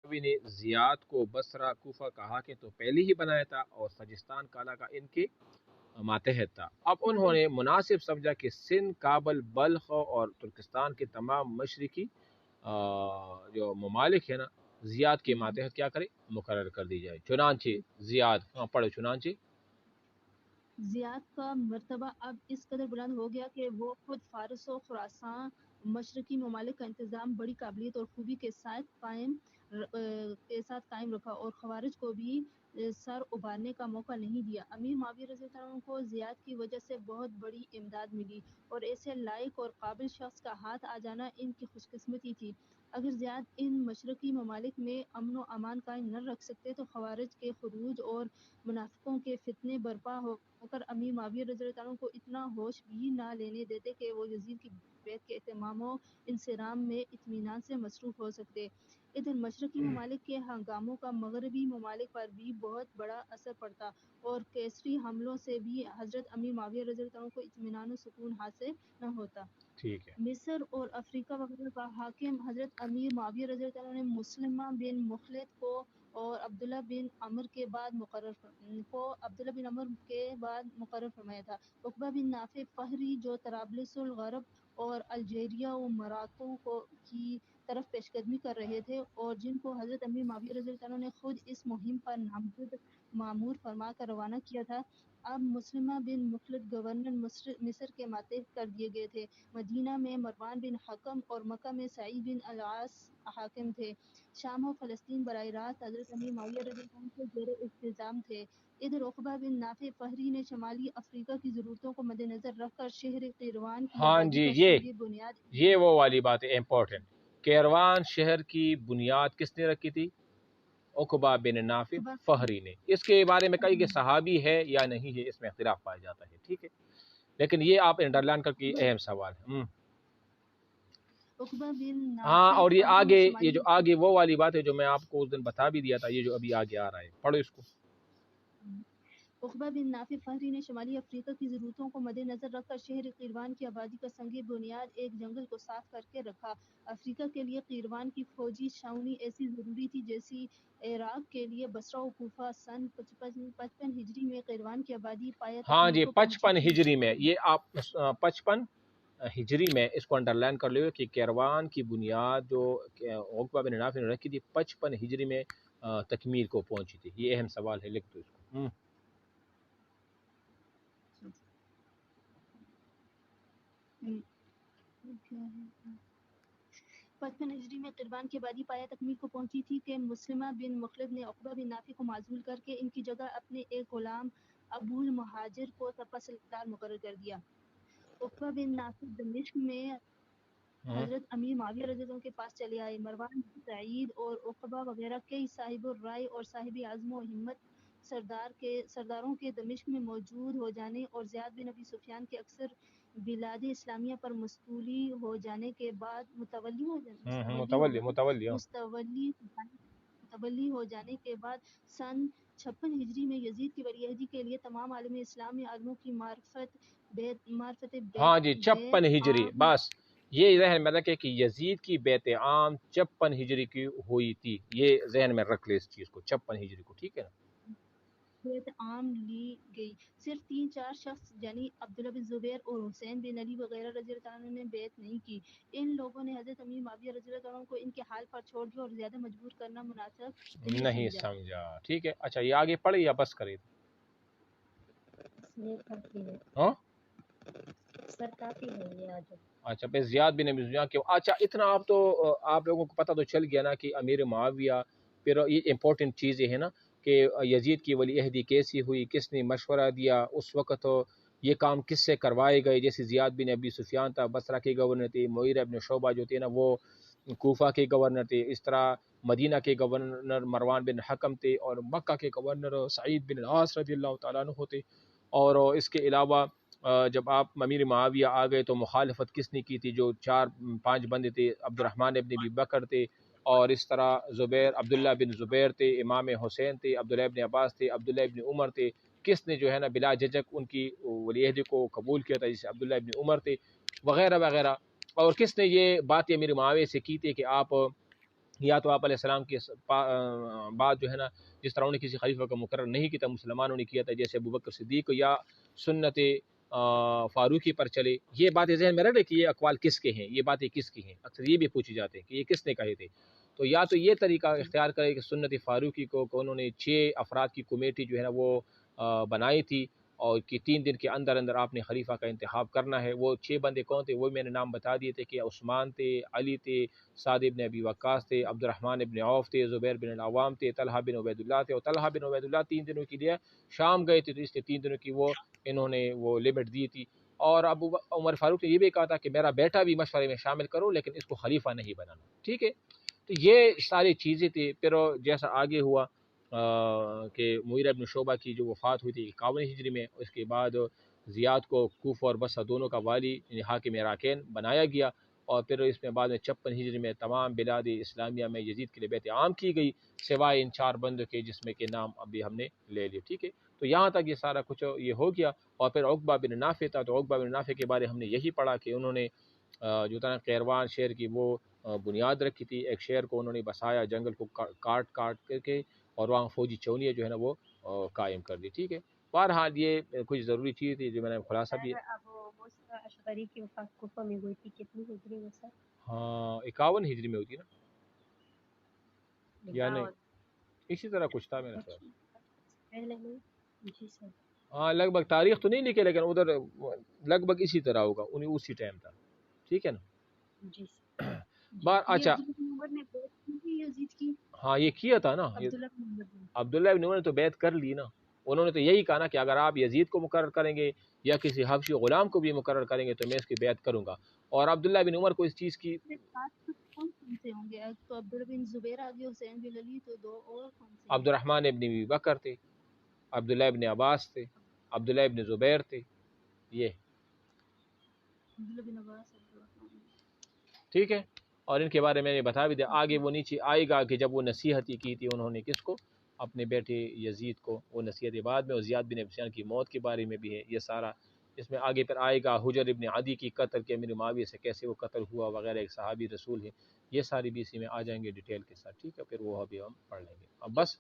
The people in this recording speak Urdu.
معاویہ نے زیاد کو بصرہ کوفہ کا حاکم تو پہلے ہی بنایا تھا اور سجستان کالا کا ان کے ماتحت تھا۔ اب انہوں نے مناسب سمجھا کہ سندھ، کابل، بلخ اور ترکستان کے تمام مشرقی جو ممالک ہیں نا زیاد کے ماتحت کیا کرے مقرر کر دی جائے۔ چنانچہ زیاد پڑھو چنانچہ زیاد کا مرتبہ اب اس قدر بلند ہو گیا کہ وہ خود فارس و خراسان مشرقی ممالک کا انتظام بڑی قابلیت اور خوبی کے ساتھ قائم رکھا اور خوارج کو بھی سر ابھارنے کا موقع نہیں دیا۔ امیر معاویہ رضی اللہ عنہ کو زیاد کی وجہ سے بہت بڑی امداد ملی اور ایسے لائق اور قابل شخص کا ہاتھ آ جانا ان کی خوش قسمتی تھی۔ اگر زیاد ان مشرقی ممالک میں امن و امان قائم نہ رکھ سکتے تو خوارج کے خروج اور منافقوں کے فتنے برپا ہو کر امیر معاویہ رضی اللہ عنہ کو اتنا ہوش بھی نہ لینے دیتے کہ وہ یزید کی بیعت کے اہتمام و انصرام میں اطمینان سے مصروف ہو سکتے۔ ادھر مشرقی ممالک کے ہنگاموں کا مغربی ممالک پر بھی بہت بڑا اثر پڑتا اور کیسری حملوں سے بھی حضرت امیر معاویہ رضی اللہ عنہ کو اطمینان و سکون حاصل نہ ہوتا۔ ٹھیک ہے۔ مصر اور افریقہ وغیرہ کا حاکم حضرت امیر معاویہ رضی اللہ عنہ نے مسلمہ بن مخلد کو اور عبداللہ بن عمر کے بعد مقرر فرمایا تھا۔ عقبہ بن نافع فہری جو طرابلس الغرب اور الجیریا و مراکو کی طرف پیش قدمی کر رہے تھے اور جن کو حضرت امیر معاویہ رضی اللہ عنہ نے خود اس مہم پر نامزد مامور فرما کر روانہ کیا تھا، اب مسلمہ بن مخلد گورنر مصر کے ماتحت کر دیے گئے تھے۔ مدینہ میں مروان بن حکم اور مکہ میں سعید بن العاص حاکم تھے۔ شام و فلسطین براہ راست حضرت امیر معاویہ رضی اللہ عنہ کے زیر انتظام تھے۔ ادھر عقبہ بن نافع فہری نے شمالی افریقہ کی ضرورتوں کو مد نظر رکھ کر شہر قیروان کی ہاں آبادی جی، کا سنگ بنیاد یہ وہ والی بات ہے امپورٹنٹ۔ کیروان شہر کی بنیاد کس نے رکھی تھی؟ عقبہ بن نافع فہری نے۔ اس کے بارے میں کئی کہ صحابی ہے یا نہیں ہے اس میں اختلاف پایا جاتا ہے، ٹھیک ہے، لیکن یہ آپ انڈرلائن کر کے اہم سوال ہے۔ عقبہ بن ہاں، نافع اور یہ فہری نے آگے، یہ جو شمالی آگے وہ والی بات ہے جو میں آپ کو اس دن بتا بھی دیا تھا، یہ جو ابھی آگے آ رہا ہے، پڑھو اس کو۔ عقبہ بن نافع فہری نے شمالی افریقہ کی ضرورتوں کو مد نظر رکھ کر شہر قیروان کی آبادی کا سنگ بنیاد ایک جنگل کو صاف کر کے رکھا۔ افریقہ کے لیے قیروان کی فوجی چھاؤنی ایسی ضروری تھی جیسی عراق کے لیے بصرہ و کوفہ۔ سن 55 ہجری میں قیروان کی آبادی پایہ ہاں تکمیل جی، کو پہنچی 55 تھی ہجری میں، یہ آپ 55 ہجری میں اس کو انڈرلائن کر لو کہ کیروان کی بنیاد جو عقبہ بن نافع نے رکھی تھی 55 ہجری میں تکمیل کو پہنچی تھی۔ یہ اہم سوال ہے، لکھ دو اس کو۔ 55 ہجری میں قیروان کی آبادی پایہ تکمیل کو پہنچی تھی کہ مسلمہ بن مخلد نے عقبہ بن نافع کو معزول کر کے ان کی جگہ اپنے ایک غلام ابو المہاجر کو سپہ سالار مقرر کر دیا۔ عقبہ بن نافع دمشق میں حضرت امیر معاویہ رضی اللہ عنہ کے پاس چلے آئے۔ مروان بن سعید اور عقبہ وغیرہ کئی صاحب الرائے اور صاحب عزم و ہمت سرداروں کے دمشق میں موجود ہو جانے اور زیاد بن ابی سفیان کے اکثر بلاد اسلامیہ پر مستولی ہو جانے کے بعد متولی ہو جانے کے بعد سن 56 ہجری میں یزید کی ولی عہدی کے لیے تمام عالم اسلام میں عالموں کی معرفت ہاں جی، 56 ہجری، بس یہ ذہن میں رکھے کہ یزید کی بیعت عام 56 ہجری کی ہوئی تھی، یہ ذہن میں رکھ لے اس چیز کو، 56 ہجری کو، ٹھیک ہے نا۔ بیعت عام لی گئی، صرف 3-4 شخص یعنی عبداللہ بن زبیر اور حسین بن علی وغیرہ رضی اللہ عنہ نے بیعت نہیں کی۔ ان لوگوں نے حضرت امیر معاویہ رضی اللہ عنہ کو ان کے حال پر چھوڑ دیا اور زیادہ مجبور کرنا مناسب نہیں سمجھا، ٹھیک ہے۔ اچھا، یہ آگے پڑھے یا بس کرے؟ ہاں اچھا، پھر زیاد بن ابی سفیان کے، اچھا اتنا آپ لوگوں کو پتہ تو چل گیا نا کہ امیر معاویہ، پھر یہ امپورٹنٹ چیزیں ہیں نا کہ یزید کی ولی عہدی کیسی ہوئی، کس نے مشورہ دیا، اس وقت یہ کام کس سے کروائے گئے، جیسے زیاد بن ابی سفیان تھا بصرہ کے گورنر تھے، مغیرہ بن شعبہ جو تھے نا وہ کوفہ کے گورنر تھے، اس طرح مدینہ کے گورنر مروان بن حکم تھے اور مکہ کے گورنر سعید بن العاص رضی اللہ تعالیٰ عنہ تھے۔ اور اس کے علاوہ جب آپ امیر معاویہ آ گئے تو مخالفت کس نے کی تھی؟ جو 4-5 بندے تھے، عبد الرحمن ابن ابی بکر تھے، اور اس طرح عبداللہ بن زبیر تھے، امام حسین تھے، عبداللہ ابن عباس تھے، عبداللہ ابن عمر تھے۔ کس نے جو ہے نا بلا جھجک ان کی ولی عہدی کو قبول کیا تھا؟ جیسے عبداللہ ابن عمر تھے وغیرہ وغیرہ۔ اور کس نے یہ بات امیر معاویہ سے کی تھی کہ آپ یا تو آپ علیہ السلام کے بعد جو ہے نا جس طرح انہوں نے کسی خلیفہ کا مقرر نہیں کیا تھا، مسلمانوں نے کیا تھا، جیسے ابوبکر صدیق، یا سنت فاروقی پر چلے. یہ باتیں ذہن میں رکھے کہ یہ اقوال کس کے ہیں، یہ باتیں کس کی ہیں، اکثر یہ بھی پوچھی جاتے ہیں کہ یہ کس نے کہے تھے. تو یا تو یہ طریقہ اختیار کرے کہ سنت فاروقی کو کہ انہوں نے 6 افراد کی کمیٹی جو ہے نا وہ بنائی تھی، اور کہ 3 دن کے اندر اندر آپ نے خلیفہ کا انتخاب کرنا ہے. وہ 6 بندے کون تھے؟ وہ میں نے نام بتا دیے تھے کہ عثمان تھے، علی تھے، سعد ابن ابی وقاص تھے، عبد الرحمن ابن عوف تھے، زبیر بن العوام تھے، طلحہ بن عبید اللہ تھے. اور طلحہ بن عبید اللہ 3 دنوں کے لیے شام گئے تھے، تو اس لیے 3 دنوں کی وہ انہوں نے وہ لمٹ دی تھی. اور عمر فاروق نے یہ بھی کہا تھا کہ میرا بیٹا بھی مشورے میں شامل کرو، لیکن اس کو خلیفہ نہیں بنانا. ٹھیک ہے، تو یہ ساری چیزیں تھی. پھر جیسا آگے ہوا کہ مغیرہ ابن شعبہ کی جو وفات ہوئی تھی 51 ہجری میں، اس کے بعد زیاد کو کوفہ اور بصرہ دونوں کا والی یعنی حاکم عراقین بنایا گیا. اور پھر اس میں بعد میں 56 ہجری میں تمام بلاد اسلامیہ میں یزید کے لیے بیعت عام کی گئی، سوائے ان 4 بندوں کے جس میں کہ نام ابھی ہم نے لے لیے. ٹھیک ہے، تو یہاں تک یہ سارا کچھ یہ ہو گیا. اور پھر عقبہ بن نافع تھا، تو عقبہ بن نافع کے بارے ہم نے یہی پڑھا کہ انہوں نے جو تھا نا قیروان شہر کی وہ بنیاد رکھی تھی. ایک شہر کو انہوں نے بسایا، جنگل کو کاٹ کر کے، اور وہاں فوجی چونیاں جو ہے نا وہ قائم کر دی. ٹھیک ہے، بہرحال یہ کچھ ضروری چیز تھی جو میں نے خلاصہ بھی. ابو موسیٰ اشعری کی وفات کوفہ میں ہوئی تھی، کتنی ہجری میں سر؟ ہاں 51 ہجری میں ہوتی نا، یا نہیں اسی طرح کچھ تھا میرا خیال. پہلے نہیں. جی سر. ہاں لگ بھگ تاریخ تو نہیں لکھے، لیکن ادھر لگ بھگ اسی طرح ہوگا، انہیں اسی ٹائم تھا. ٹھیک ہے نا. جی سر. بار اچھا عمر نے بیعت کی تھی یزید کی. ہاں یہ کیا تھا نا عبداللہ بن عمر نے. عبداللہ ابن عمر نے تو بیعت کر لی نا. انہوں نے تو یہی کہا نا کہ اگر آپ یزید کو مقرر کریں گے یا کسی حبشی غلام کو بھی مقرر کریں گے تو میں اس کی بیعت کروں گا. اور عبداللہ بن عمر کو اس چیز کی کون سے ہوں گے؟ تو عبداللہ بن زبیر آگے، حسین بن علی، تو 2 اور کون سے؟ عبد الرحمن ابن ابی بکر تھے، عبداللہ ابن عباس تھے، عبداللہ ابن زبیر تھے. یہ عبداللہ بن عباس. ٹھیک ہے، اور ان کے بارے میں نے بتا بھی دیا. آگے وہ نیچے آئے گا کہ جب وہ نصیحت ہی کی تھی انہوں نے کس کو؟ اپنے بیٹے یزید کو. وہ نصیحت بعد میں، اور زیاد بن ابی سفیان کی موت کے بارے میں بھی ہے یہ سارا. اس میں آگے پھر آئے گا حجر ابن عدی کی قتل کے امیر معاویہ سے کیسے وہ قتل ہوا وغیرہ، ایک صحابی رسول ہے. یہ ساری بھی اسی میں آ جائیں گے ڈیٹیل کے ساتھ. ٹھیک ہے، پھر وہ ابھی ہم پڑھ لیں گے. اب بس